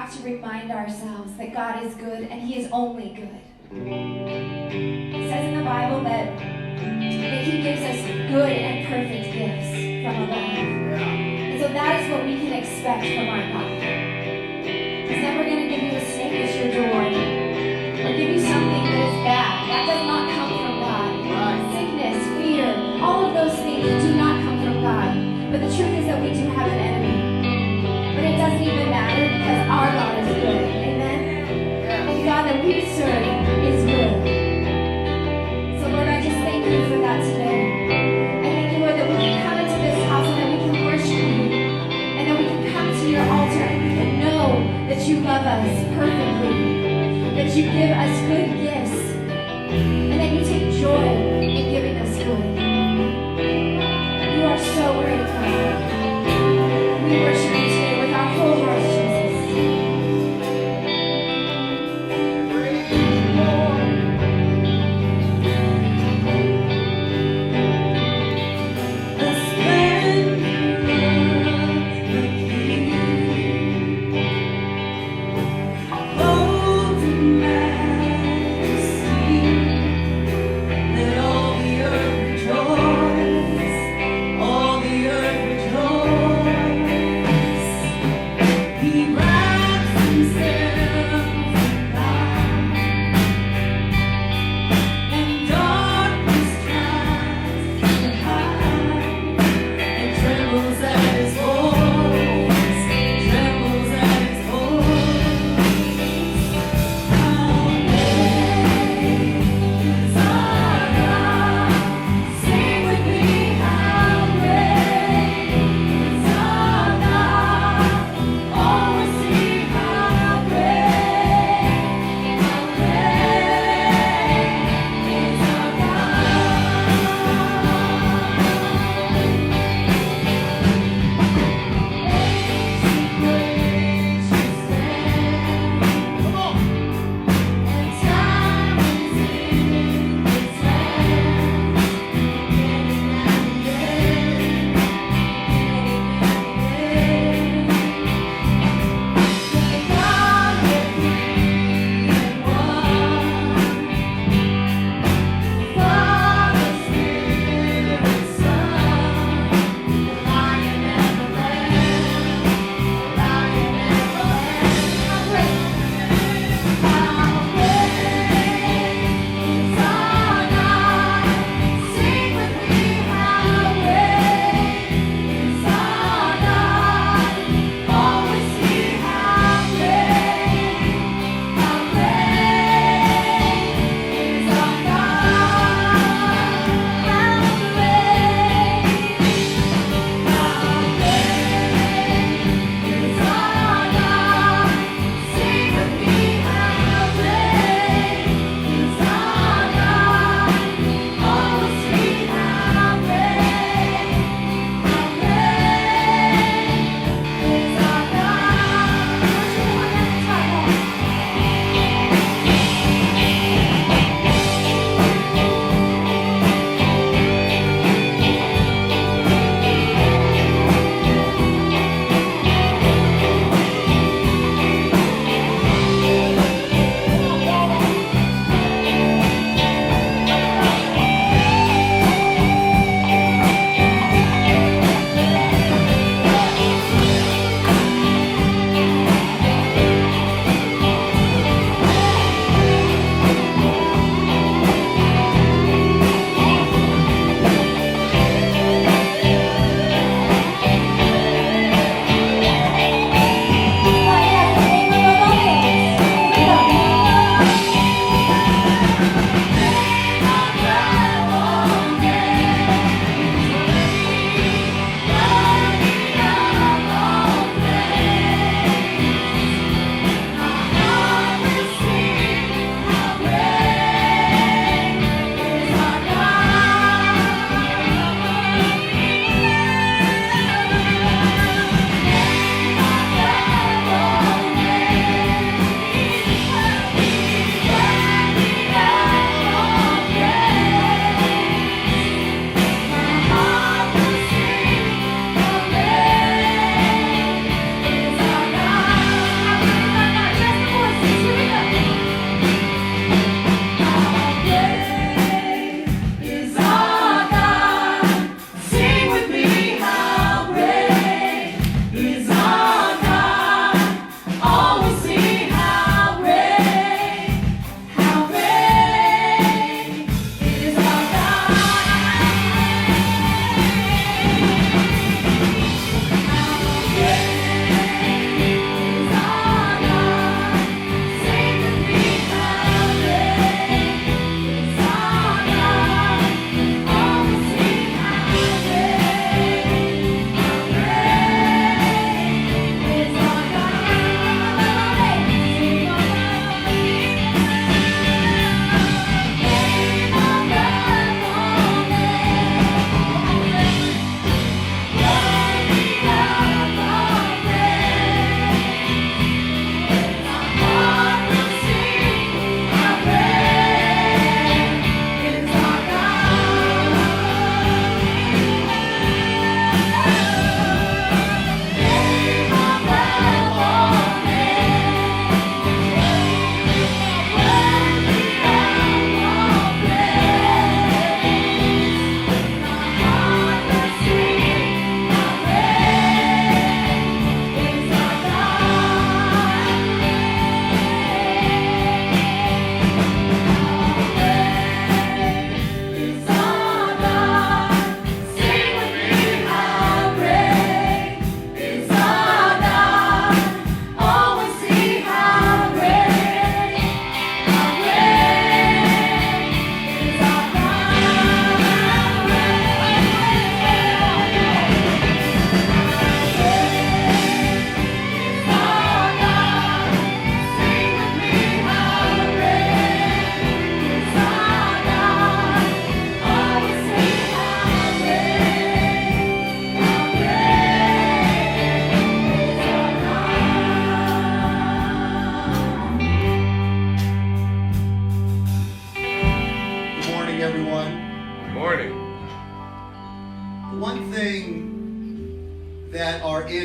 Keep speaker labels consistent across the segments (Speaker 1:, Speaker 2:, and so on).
Speaker 1: have to remind ourselves that God is good and He is only good. It says in the Bible that He gives us good and perfect gifts from above. And so that is what we can expect from our God. He's never going to give you a snake as your door or give you something that is bad. That does not come from God. Sickness, fear, all of those things do not come from God. But the truth is that we do have an enemy. But it doesn't even matter because our God is good. Amen? The God that we serve is good. So Lord, I just thank you for that today. I thank you, Lord, that we can come into this house and that we can worship you. And that we can come to your altar and we can know that you love us perfectly. That you give us good gifts. And that you take joy in giving us good. You are so great, God. We worship you today with our whole hearts, Jesus.
Speaker 2: Let all the earth rejoice.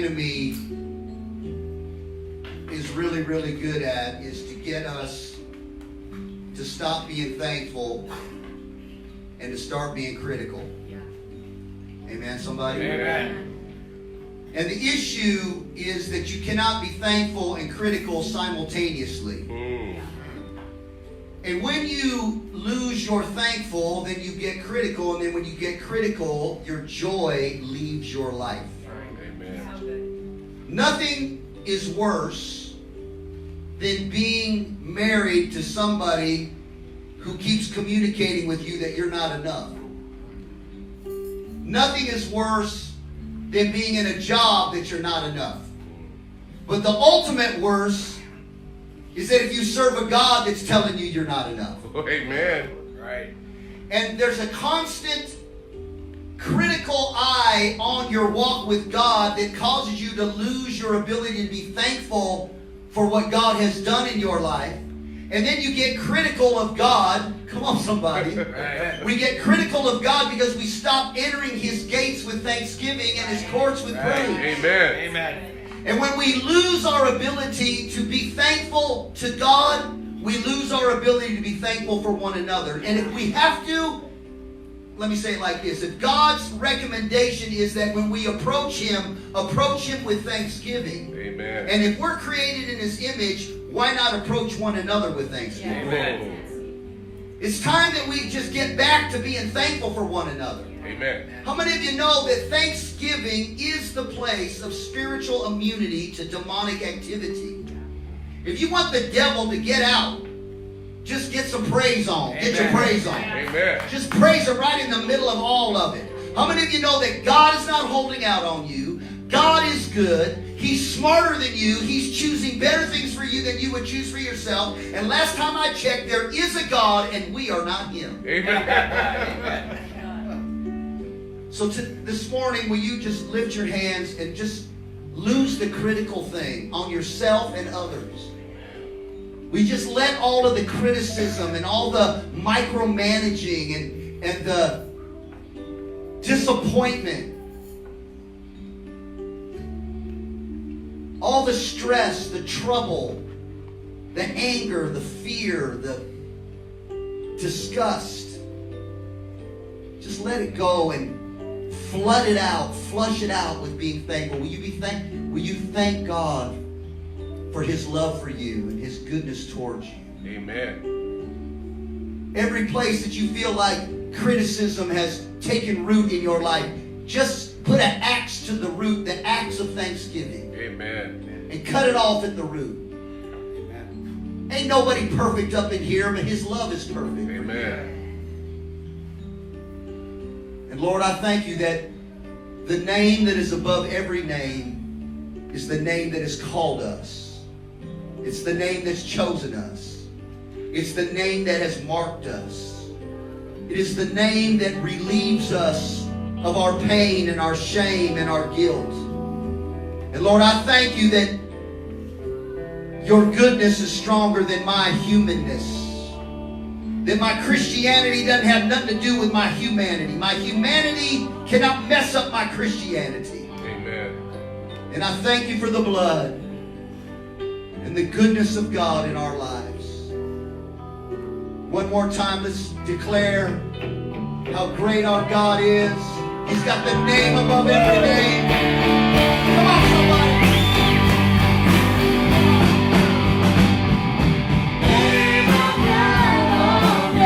Speaker 2: enemy is really, really good at is to get us to stop being thankful and to start being critical. Amen, somebody?
Speaker 3: Amen.
Speaker 2: And the issue is that you cannot be thankful and critical simultaneously. And when you lose your thankful, then you get critical. And then when you get critical, your joy leaves your life.
Speaker 3: Amen.
Speaker 2: Nothing is worse than being married to somebody who keeps communicating with you that you're not enough. Nothing is worse than being in a job that you're not enough. But the ultimate worst is that if you serve a God that's telling you you're not enough.
Speaker 3: Amen. Right.
Speaker 2: And there's a constant critical eye on your walk with God that causes you to lose your ability to be thankful for what God has done in your life. And then you get critical of God. Come on, somebody.
Speaker 3: Right.
Speaker 2: We get critical of God because we stop entering His gates with thanksgiving and His courts with praise.
Speaker 3: Amen. Amen.
Speaker 2: And when we lose our ability to be thankful to God, we lose our ability to be thankful for one another. And if we have to, let me say it like this. If God's recommendation is that when we approach Him with thanksgiving.
Speaker 3: Amen.
Speaker 2: And if we're created in His image, why not approach one another with thanksgiving?
Speaker 3: Amen.
Speaker 2: It's time that we just get back to being thankful for one another.
Speaker 3: Amen.
Speaker 2: How many of you know that Thanksgiving is the place of spiritual immunity to demonic activity? If you want the devil to get out, just get some praise on. Get your praise on.
Speaker 3: Amen.
Speaker 2: Just praise Him right in the middle of all of it. How many of you know that God is not holding out on you? God is good. He's smarter than you. He's choosing better things for you than you would choose for yourself. And last time I checked, there is a God and we are not Him.
Speaker 3: Amen.
Speaker 2: So this morning, will you just lift your hands and just lose the critical thing on yourself and others? We just let all of the criticism and all the micromanaging and the disappointment, all the stress, the trouble, the anger, the fear, the disgust, just let it go and flood it out, flush it out with being thankful. Will you thank God for His love for you and His goodness towards you?
Speaker 3: Amen.
Speaker 2: Every place that you feel like criticism has taken root in your life, just put an axe to the root, the axe of thanksgiving.
Speaker 3: Amen.
Speaker 2: And cut it off at the root. Amen. Ain't nobody perfect up in here, but His love is perfect.
Speaker 3: Amen.
Speaker 2: And Lord, I thank You that the name that is above every name is the name that has called us. It's the name that's chosen us. It's the name that has marked us. It is the name that relieves us of our pain and our shame and our guilt. And Lord, I thank You that Your goodness is stronger than my humanness. That my Christianity doesn't have nothing to do with my humanity. My humanity cannot mess up my Christianity.
Speaker 3: Amen.
Speaker 2: And I thank You for the blood and the goodness of God in our lives. One more time, let's declare how great our God is. He's got the name above every name. Come on, somebody.
Speaker 4: Name above all names.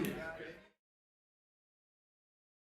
Speaker 2: Hallelujah.